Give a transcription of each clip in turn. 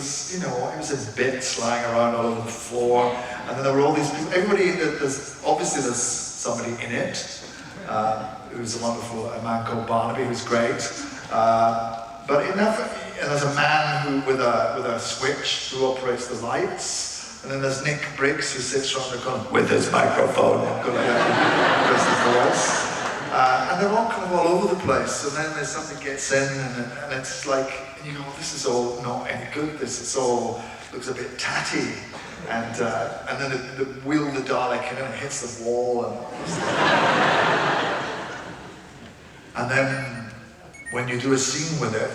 was, you know, he was in bits lying around all over the floor, and then there were all these people. Everybody, obviously there's somebody in it, who's a wonderful man called Barnaby, who's great. But and there's a man with a switch who operates the lights. And then there's Nick Briggs, who sits around the corner with his microphone, going to press the voice. And they're all kind of all over the place. And then there's something gets in, and it's like, you know, this is all not any good. This all looks a bit tatty. And then the wheel of the Dalek, and then it hits the wall. And then when you do a scene with it,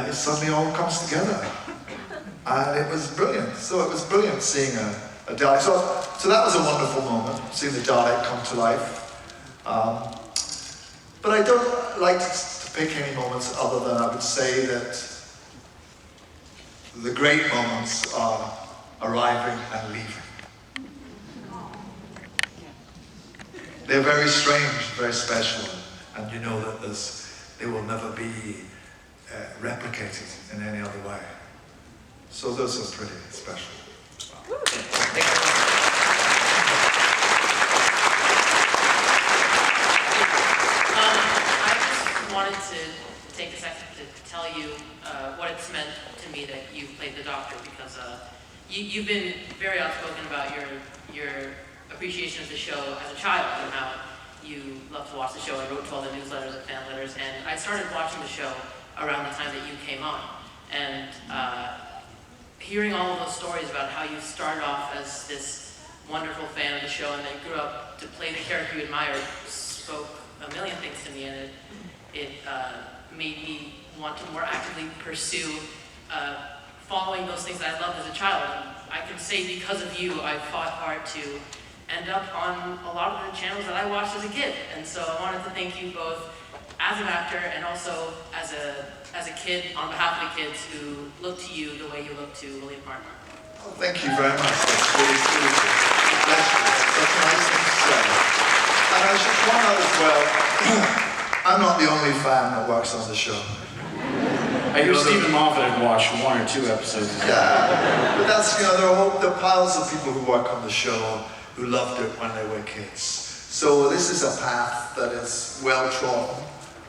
it suddenly all comes together. And it was brilliant. So it was brilliant seeing a Dalek. So that was a wonderful moment, seeing the Dalek come to life. But I don't like to pick any moments other than I would say that the great moments are arriving and leaving. They're very strange, very special, and you know that they will never be replicated in any other way. So those are pretty special. I just wanted to take a second to tell you what it's meant to me that you've played the Doctor, because you've been very outspoken about your appreciation of the show as a child and how you love to watch the show and wrote to all the newsletters and fan letters. And I started watching the show around the time that you came on. And hearing all of those stories about how you started off as this wonderful fan of the show and then grew up to play the character you admired spoke a million things to me, and it made me want to more actively pursue following those things that I loved as a child. And I can say because of you, I fought hard to end up on a lot of the channels that I watched as a kid. And so I wanted to thank you both as an actor and also as a kid, on behalf of the kids who look to you the way you look to William Hartnell. Oh, thank you very much. That's really sweet. Bless you. That's a nice thing to say. And I should point out as well, I'm not the only fan that works on the show. I hear Stephen Moffat had watched 1 or 2 episodes. Yeah, but that's, you know, there are piles of people who work on the show who loved it when they were kids. So this is a path that is well trodden,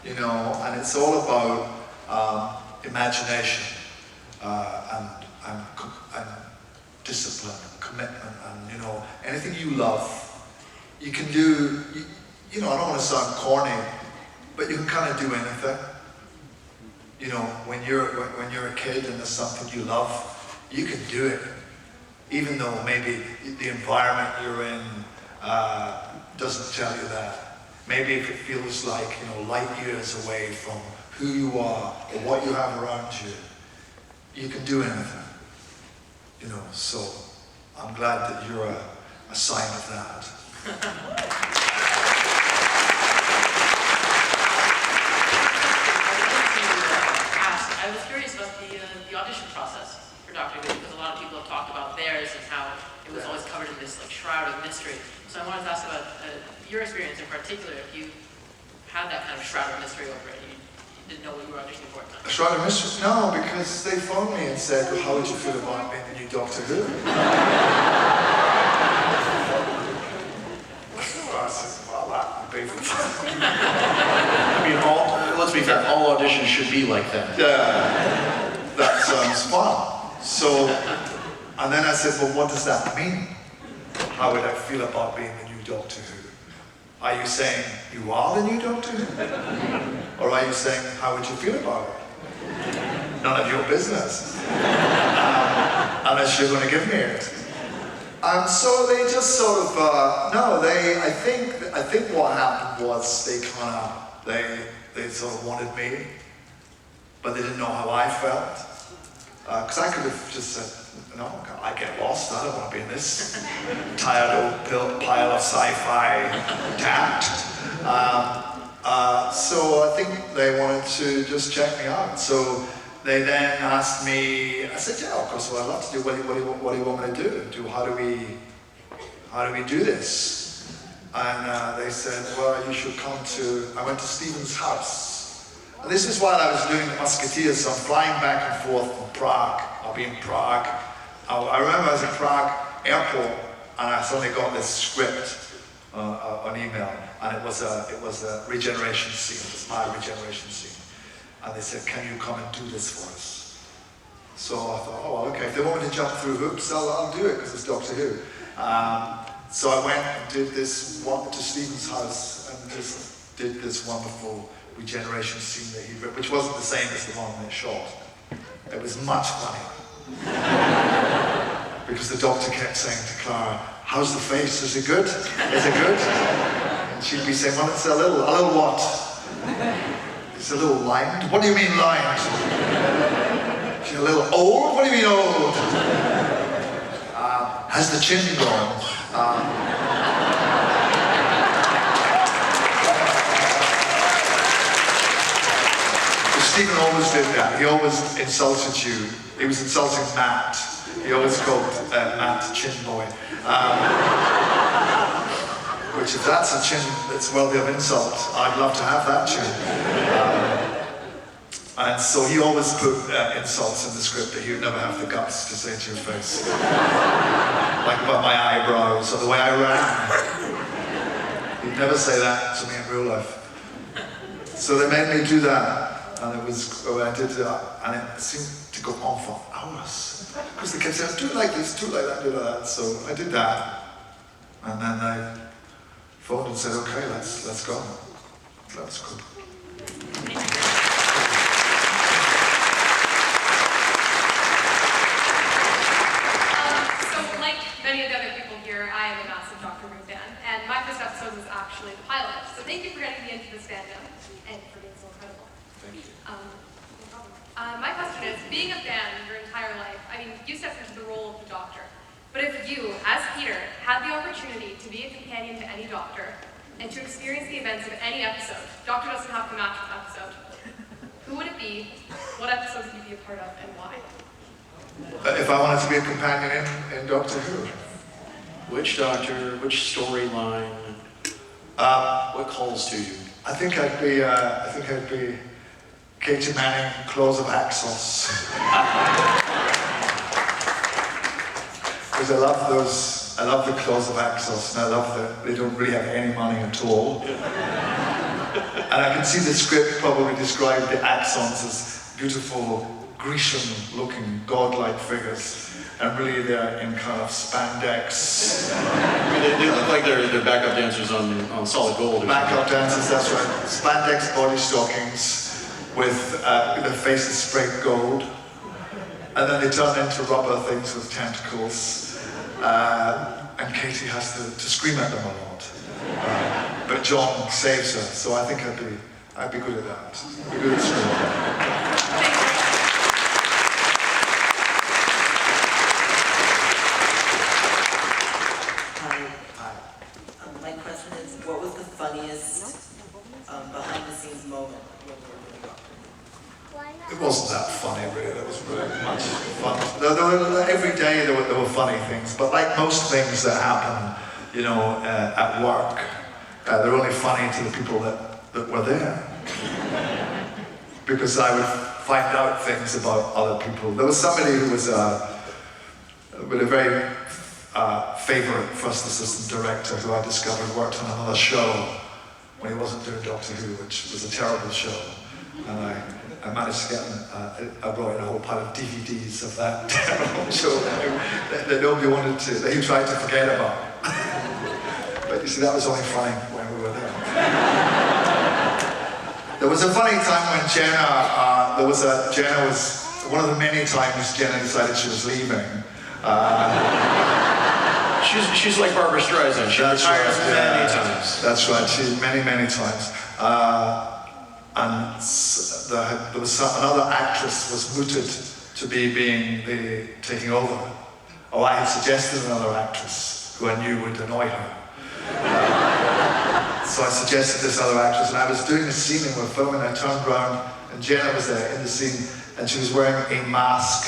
you know, and it's all about imagination and discipline and commitment, and you know, anything you love, you can do. You know, I don't want to sound corny, but you can kind of do anything. You know, when you're a kid and there's something you love, you can do it, even though maybe the environment you're in doesn't tell you that. Maybe if it feels like, you know, light years away from who you are or what you have around you, you can do anything. You know, so I'm glad that you're a sign of that. I was curious about the audition process for Doctor Who, because a lot of people have talked about theirs and how it was always covered in this like shroud of mystery. So I wanted to ask about your experience in particular, if you had that kind of shroud of mystery over it. Didn't know what you were auditioning for at the time. A shroud of mystery? No, because they phoned me and said, well, how would you feel about being the new Doctor Who? I said, well, that would be fun. I mean, let's be fair, all auditions should be like that. Yeah, that sounds fun. So, and then I said, well, what does that mean? How would I feel about being the new Doctor Who? Are you saying you are the new Doctor Who? Or are you saying, how would you feel about it? None of your business. Unless you're going to give me it. And so they just sort of, I think what happened was they sort of wanted me, but they didn't know how I felt. Because I could have just said, no, I get lost, I don't want to be in this tired old pile of sci-fi tact. So I think they wanted to just check me out. So they then asked me, I said, yeah, of course, what I'd love to do. What do you want me to do? How do we do this? And they said, well, you should come to, I went to Stephen's house. And this is while I was doing the Musketeers, so I'm flying back and forth from Prague I'll be in Prague. I remember I was in Prague airport, and I suddenly got this script on email, and it was a regeneration scene. It was my regeneration scene, and they said, "Can you come and do this for us?" So I thought, oh well, okay. If they want me to jump through hoops, I'll do it because it's Doctor Who. So I went and did this to Stephen's house and just did this wonderful regeneration scene that he wrote, which wasn't the same as the one they shot. It was much funnier. Because the doctor kept saying to Clara, "How's the face? Is it good? Is it good?" And she'd be saying, "Well, it's a little what? It's a little limed. What do you mean limed? She's a little old? What do you mean old? Has the chin gone?" Stephen always did that. He always insulted you. He was insulting Matt. He always called Matt Chin Boy. Which, if that's a chin that's worthy of insult, I'd love to have that chin. And so he always put insults in the script that he would never have the guts to say to your face. Like about my eyebrows or the way I ran. He'd never say that to me in real life. So they made me do that. And it was, I did that, and it seemed to go on for hours. Because they kept saying, "Do it like this, do it like that, do it like that." So I did that. And then I phoned and said, "Okay, let's go." That was good. So like many of the other people here, I am a massive Doctor Who fan. And my first episode was actually the pilot. So thank you for getting me into this fandom and for being so incredible. Thank you. No problem. My question is, being a fan your entire life, I mean, you stepped into the role of the Doctor. But if you, as Peter, had the opportunity to be a companion to any Doctor and to experience the events of any episode, Doctor doesn't have to match the episode, who would it be, what episode would you be a part of, and why? If I wanted to be a companion in Doctor Who? Which Doctor, which storyline, what calls to you? I think I'd be Katie Manning, Claws of Axos. Because I love the Claws of Axos, and I love that they don't really have any money at all. And I can see the script probably described the Axons as beautiful, Grecian-looking, godlike figures. And really they're in kind of spandex. I mean, they look like they're backup dancers on solid gold. Backup dancers, that's right. Spandex body stockings with their faces sprayed gold. And then they turn into rubber things with tentacles. And Katie has to scream at them a lot. But John saves her, so I think I'd be good at that. Be good at screaming. My question is, what was the funniest behind-the-scenes moment when you were doing Doctor Who? It wasn't that funny, really. There was really much fun. Every day there were funny things, but like most things that happen, you know, at work, they're only funny to the people that were there. Because I would find out things about other people. There was somebody who was with a very favourite first assistant director who I discovered worked on another show when he wasn't doing Doctor Who, which was a terrible show. And I managed to get I brought in a whole pile of DVDs of that terrible show that nobody wanted to, that he tried to forget about. But you see, that was only funny when we were there. There was a funny time when Jenna was one of the many times Jenna decided she was leaving. She's like Barbara Streisand. She retires many times. That's right. She many times. And there was another actress was mooted to be taking over. Oh, I had suggested another actress who I knew would annoy her. So I suggested this other actress, and I was doing a scene and we were filming. I turned around, and Jenna was there in the scene, and she was wearing a mask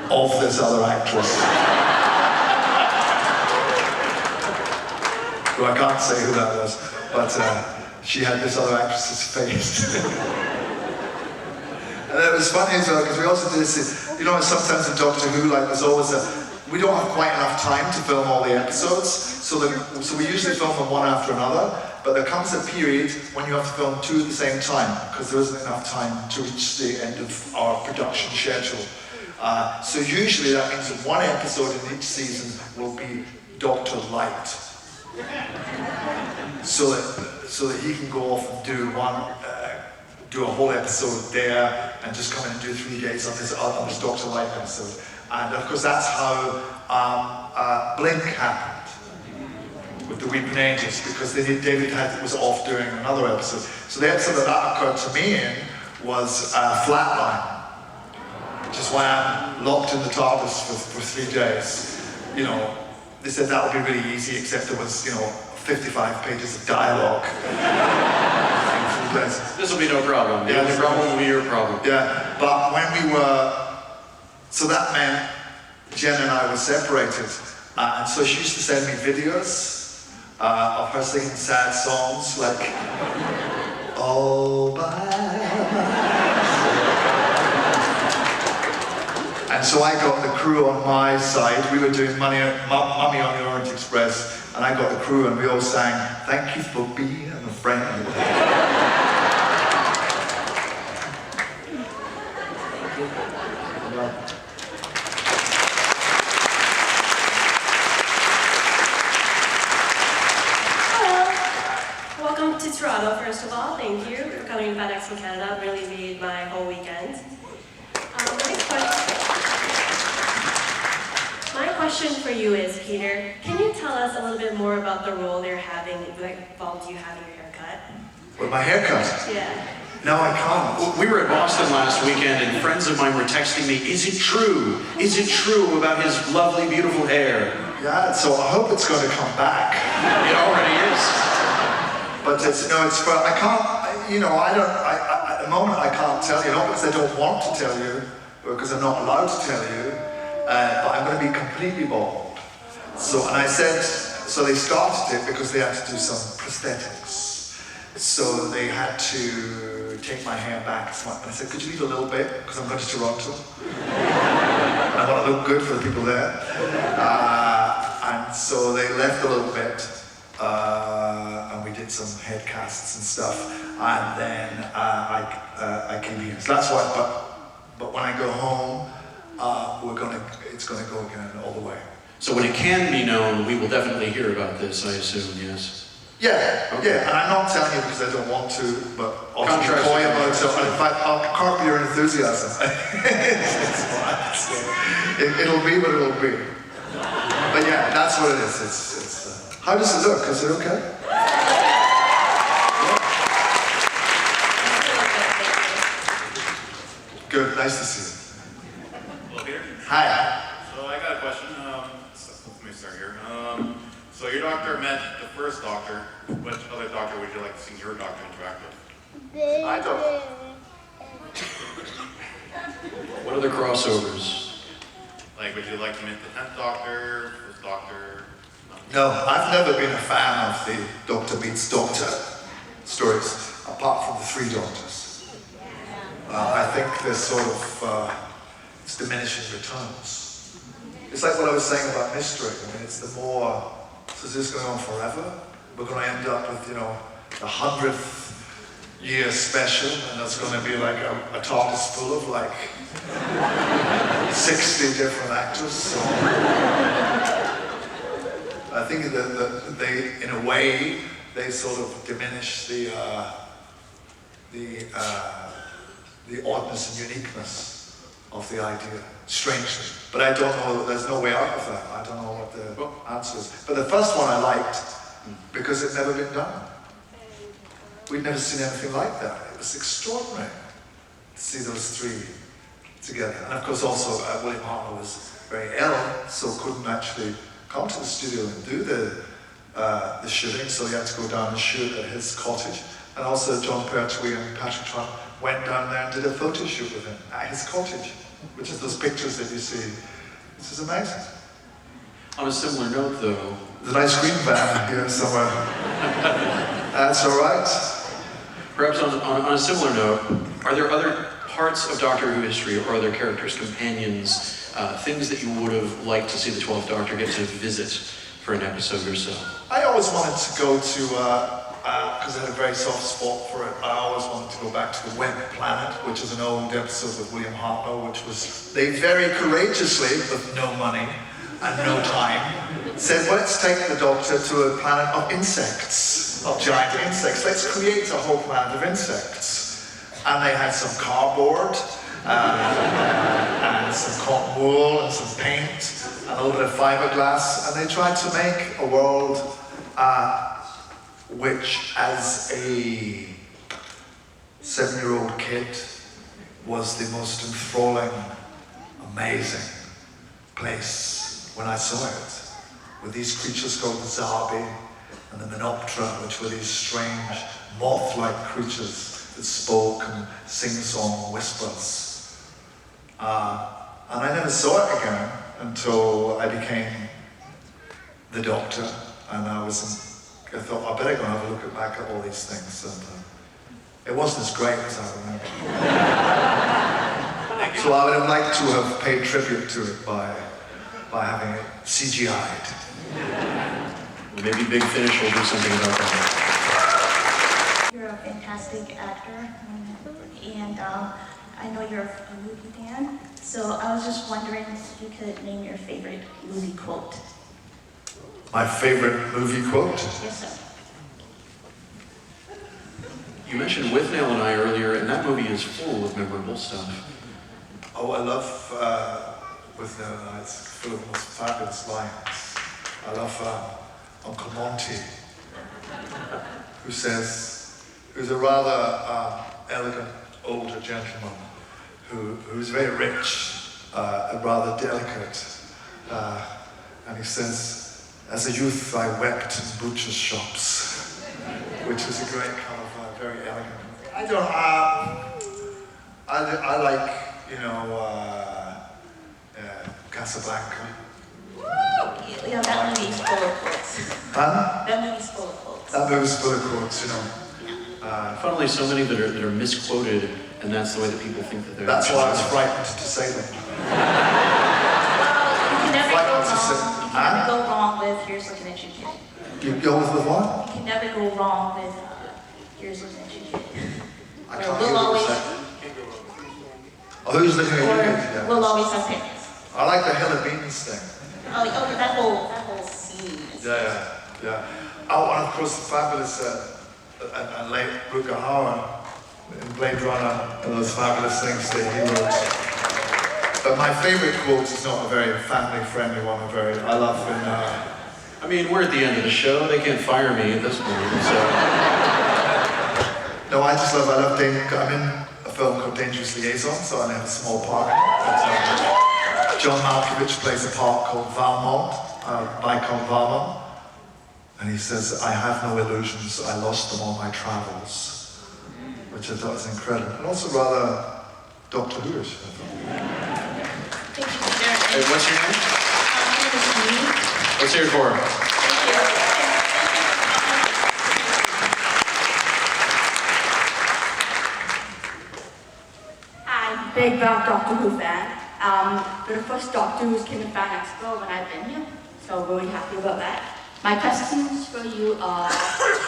of this other actress. Who I can't say who that was, but she had this other actress's face. And it was funny as well, because we also did this, you know, sometimes in Doctor Who, like, there's always we don't have quite enough time to film all the episodes, so we usually film them one after another, but there comes a period when you have to film two at the same time, because there isn't enough time to reach the end of our production schedule. So usually that means that one episode in each season will be Doctor Light. So that he can go off and do a whole episode there, and just come in and do 3 days on his Doctor Light episode. And of course that's how Blink happened with the Weeping Angels, because David was off doing another episode. So the episode that occurred to me in was Flatline, which is why I'm locked in the TARDIS for 3 days. You know, they said that would be really easy, except there was, 55 pages of dialogue. This will be no problem. The only problem will be your problem. Yeah, but when we were, so that meant Jen and I were separated, and so she used to send me videos of her singing sad songs like, "All by myself." And so I got the crew on my side. We were doing Mummy on the Orient Express, and I got the crew, and we all sang, "Thank you for being a friend." Welcome to Toronto, first of all. Thank you for coming to Fan Expo Canada. It really made my whole weekend. My question for you is, Peter, can you tell us a little bit more about the role you're having, like, involved you having your haircut? With my haircut? Yeah. No, I can't. We were at Boston last weekend, and friends of mine were texting me, "Is it true? Is it true about his lovely, beautiful hair?" Yeah, so I hope it's going to come back. It already is. But I can't, at the moment I can't tell you, not because I don't want to tell you, or because I'm not allowed to tell you, but I'm going to be completely bald. So they started it because they had to do some prosthetics. So they had to take my hair back. So I said, "Could you leave a little bit? Because I'm going to Toronto. I want to look good for the people there." And so they left a little bit. And we did some head casts and stuff, and then I came here. So that's why. But when I go home, it's gonna go again all the way. So when it can be known, we will definitely hear about this, I assume, yes? Yeah, yeah. And I'm not telling you because I don't want to, but also Contrast. coy about it. So in fact, I'll curb your enthusiasm. It'll be what it'll be. But yeah, that's what it is. How does it look? Is it okay? Good, nice to see you. Hello, Peter. Hi. So I got a question. Let me start here. So your doctor met the first doctor. Which other doctor would you like to see your doctor interact with? I don't. What are the crossovers? Like, would you like to meet the 10th doctor, first doctor? No, I've never been a fan of the Doctor Meets Doctor stories, apart from the 3 doctors. I think there's sort of, it's diminishing returns. It's like what I was saying about mystery. I mean, it's the more, so is this going on forever? We're going to end up with, the 100th year special, and there's going to be like a TARDIS full of like 60 different actors. So I think that they, in a way, they sort of diminish the oddness and uniqueness of the idea, strangely. But I don't know, there's no way out of that. I don't know what the answer is. But the first one I liked, because it'd never been done. We'd never seen anything like that. It was extraordinary to see those 3 together. And of course also, William Hartnell was very ill, so couldn't actually come to the studio and do the shooting, so he had to go down and shoot at his cottage. And also John Pertwee and Patrick Trump went down there and did a photo shoot with him at his cottage, which is those pictures that you see. This is amazing. On a similar note, though, There's an ice cream van here somewhere. That's all right. perhaps on a similar note, are there other parts of Doctor Who history or other characters, companions, things that you would have liked to see the 12th Doctor get to visit for an episode or so? I always wanted to go to, because I had a very soft spot for it, I always wanted to go back to the Web Planet, which is an old episode with William Hartnell, which was, they very courageously, with no money and no time, said, well, let's take the Doctor to a planet of insects, of giant insects. Let's create a whole planet of insects. And they had some cardboard, and some cotton wool, and some paint, and a little bit of fiberglass, and they tried to make a world which, as a 7-year-old kid, was the most enthralling, amazing place when I saw it. With these creatures called the Zarbi and the Menoptera, which were these strange moth-like creatures that spoke and sing-song whispers. And I never saw it again until I became the Doctor, and I thought, I better go and have a look back at all these things. And it wasn't as great as I remember. So I would have liked to have paid tribute to it by having it CGI'd. Well, maybe Big Finish will do something about that. You're a fantastic actor, and I know you're a movie fan, so I was just wondering if you could name your favorite movie quote. My favorite movie quote? Yes, sir. You mentioned Withnail and I earlier, and that movie is full of memorable stuff. Oh, I love Withnail and I. It's full of the most fabulous lines. I love Uncle Monty, who's a rather elegant older gentleman who's very rich and rather delicate. And he says, as a youth I wept in butcher's shops, which is a great kind of very elegant. I like, you know, Casablanca. Yeah, that movie's full of quotes. Huh? That movie's full of quotes. That movie's full of quotes, you know. Funnily, so many that are misquoted, and that's the way that people think that they're. That's why I was frightened to say them. You can never Like go to say- wrong. You can never go wrong with Here's Looking at You Kid. You go with what? You can never go wrong with Here's Looking at You Kid. I Or can't we'll hear what always, you say. Oh, who's looking at you? or Yeah. we'll always have parents. I like the Hill of Beans thing. Oh, that whole scene. is- Yeah. Oh, and of course the fabulous and late Rutger Hauer in Blade Runner and those fabulous things that he wrote. But my favourite quote is not a very family-friendly one. I love when. I mean, we're at the end of the show. They can't fire me at this point. So. No, I love I'm in a film called Dangerous Liaison, so I have a small part. John Malkovich plays a part called Valmont, Viscount Valmont, and he says, I have no illusions, I lost them on my travels, which I thought was incredible, and also rather Doctor Who-ish, I thought. Thank you, Peter. Hey, what's your name? My name is Lee. Let's hear it for her. Thank you. I'm a big Doctor Who fan. The first Doctor Who's came to Fan Expo when I've been here, so really happy about that. My questions for you are,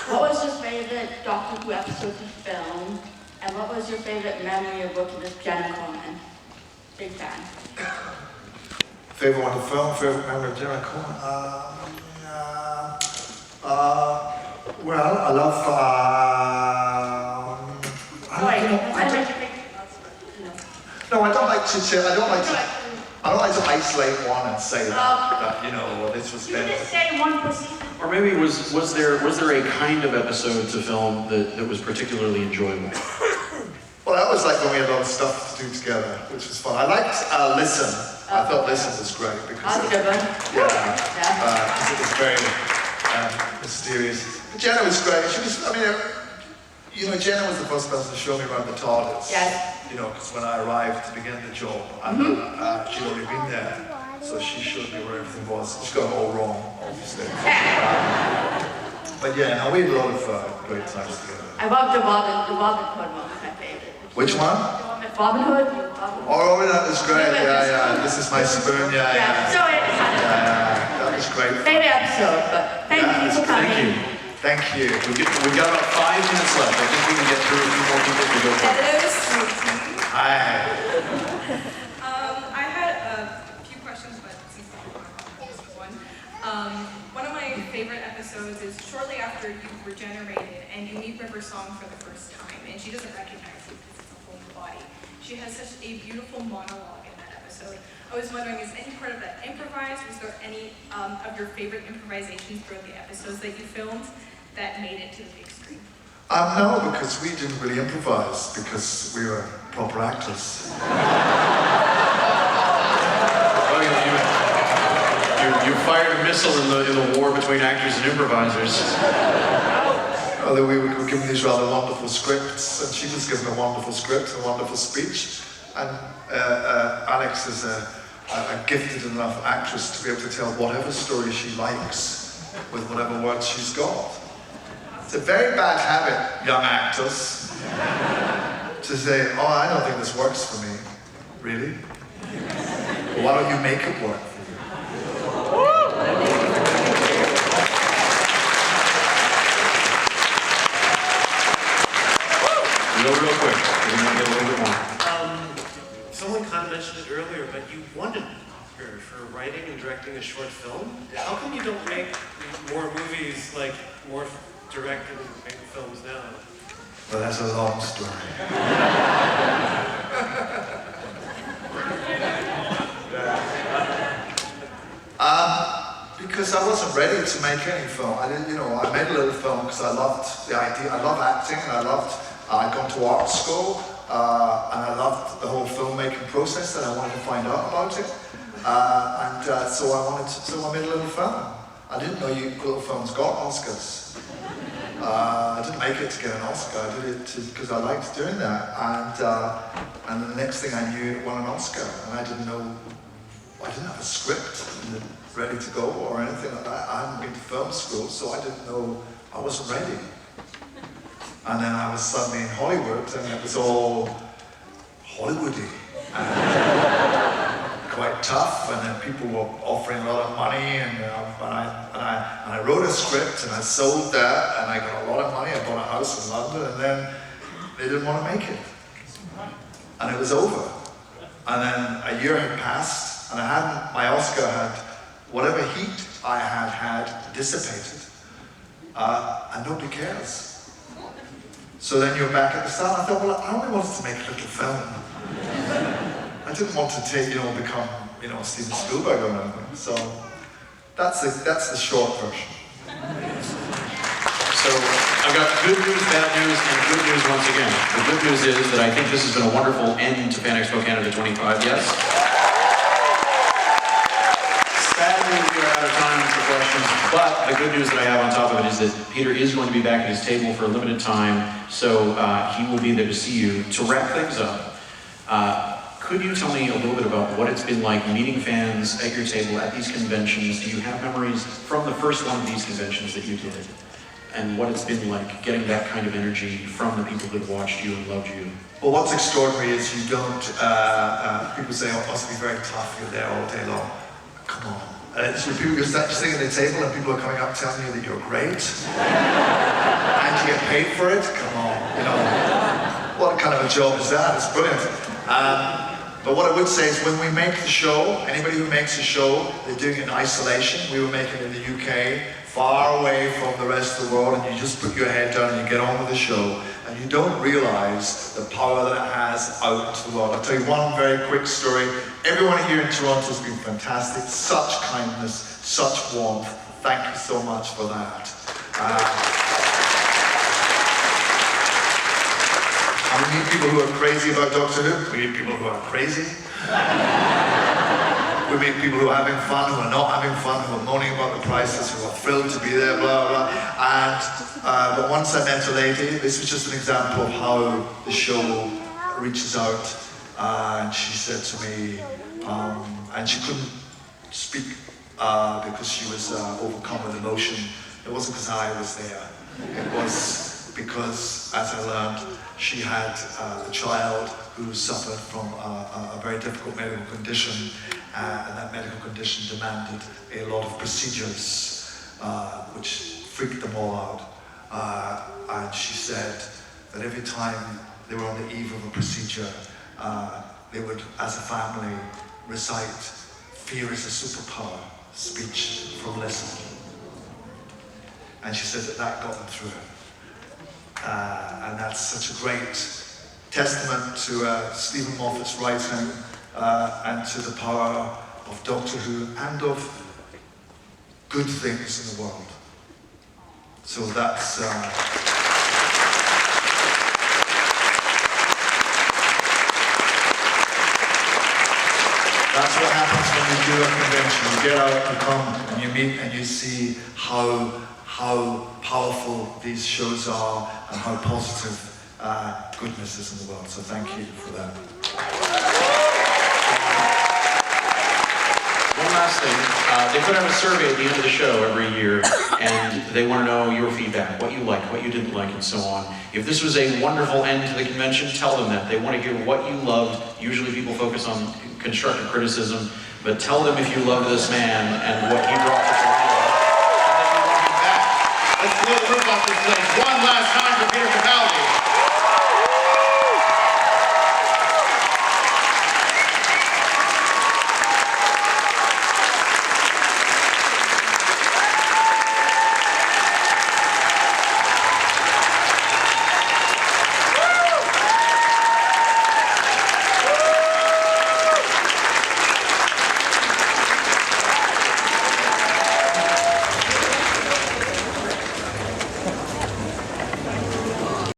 what was your favorite Doctor Who episode you filmed, and what was your favorite memory of working with Jenna Coleman? Big fan. Favorite one to film, favorite memory of Jenna Coleman? Well, I love, No, I don't like to. I don't like to isolate one and say that you know this was You better. just say one percent. Or maybe was there a kind of episode to film that was particularly enjoyable? Well, I always liked when we had a lot of stuff to do together, which was fun. I liked Listen. I thought Listen was great because That's a good one. because it was very mysterious. But Jenna was great. She was. I mean, you know, Jenna was the first person to show me around the TARDIS. Yes. You know, because when I arrived to begin the job, and she'd already been there, so she showed me where everything was. She got it all wrong, obviously. But yeah, no, we had a lot of great times together. I love the Robin Hood one, was my favorite. Which one? The one with Robin Hood. Oh, that was great. Yeah. This is my spoon. Yeah. So it kind of That was great. favorite episode, but thank you for coming. Thank you. We've got about 5 minutes left. I think we can get through a few more people to go for. Hello, sweetie. Hi. I had a few questions, but since I want to just one. One of my favorite episodes is shortly after you've regenerated and you meet River Song for the first time, and she doesn't recognize you because it's a whole new body. She has such a beautiful monologue in that episode. I was wondering, is any part of that improvised? Was there any of your favorite improvisations throughout the episodes that you filmed that made it to the big screen? No, because we didn't really improvise because we were proper actors. Well, you fired a missile in the war between actors and improvisers. Although we were given these rather wonderful scripts, and she was given a wonderful script, a wonderful speech, and Alex is a gifted enough actress to be able to tell whatever story she likes with whatever words she's got. It's a very bad habit, young actors, to say, oh, I don't think this works for me. Really? Well, why don't you make it work for you? Real quick. We're going to get a little bit more. Someone kind of mentioned it earlier, but you won an Oscar for writing and directing a short film. How come you don't make more movies, like more direct and make films now? Well, that's a long story. Because I wasn't ready to make any film. I didn't, I made a little film because I loved the idea. I love acting, and I'd gone to art school, and I loved the whole filmmaking process, and I wanted to find out about it. So I made a little film. I didn't know little films got Oscars. I didn't make it to get an Oscar. I did it because I liked doing that. And the next thing I knew, it won an Oscar, and I didn't have a script ready to go or anything like that. I hadn't been to film school, so I didn't know, I wasn't ready. And then I was suddenly in Hollywood, and it was all Hollywoody and quite tough. And then people were offering a lot of money, and I wrote a script, and I sold that, and I got a lot of money. I bought a house in London, and then they didn't want to make it, and it was over. And then a year had passed, and my Oscar had whatever heat I had dissipated, and nobody cares. So then you're back at the start. I thought, well, I only wanted to make a little film. I didn't want to become, Steven Spielberg or anything. So that's the short version. So I've got good news, bad news, and good news once again. The good news is that I think this has been a wonderful end to Fan Expo Canada 25, yes? Sadly, we are out of time for questions, but the good news that I have on top of it is that Peter is going to be back at his table for a limited time, so he will be there to see you. To wrap things up, could you tell me a little bit about what it's been like meeting fans at your table at these conventions? Do you have memories from the first one of these conventions that you did? And what it's been like getting that kind of energy from the people who have watched you and loved you? Well, what's extraordinary is you don't, people say, oh, it must be very tough, you're there all day long. Come on. So people just sitting at the table and people are coming up telling you that you're great. And you get paid for it? Come on, what kind of a job is that? It's brilliant. But what I would say is when we make the show, anybody who makes a show, they're doing it in isolation. We were making it in the UK, far away from the rest of the world, and you just put your head down and you get on with the show, and you don't realize the power that it has out to the world. I'll tell you one very quick story. Everyone here in Toronto has been fantastic. Such kindness, such warmth. Thank you so much for that. And we meet people who are crazy about Doctor Who. We meet people who are crazy. We meet people who are having fun, who are not having fun, who are moaning about the prices, who are thrilled to be there, blah, blah. But once I met a lady, this was just an example of how the show reaches out. And she said to me, and she couldn't speak because she was overcome with emotion. It wasn't because I was there. It was because, as I learned, she had a child who suffered from a very difficult medical condition, and that medical condition demanded a lot of procedures, which freaked them all out. And she said that every time they were on the eve of a procedure, they would, as a family, recite "Fear is a superpower" speech from Leslie. And she said that got them through it. And that's such a great testament to Stephen Moffat's writing and to the power of Doctor Who and of good things in the world. So that's what happens when you do a convention. You get out, you come, and you meet, and you see how powerful these shows are and how positive goodness is in the world. So thank you for that. One last thing, they put out a survey at the end of the show every year, and they want to know your feedback, what you liked, what you didn't like, and so on. If this was a wonderful end to the convention, tell them that. They want to hear what you loved. Usually people focus on constructive criticism, but tell them if you love this man and what he brought to Toronto, and that you want him back. Let's blow the roof off this place one last time for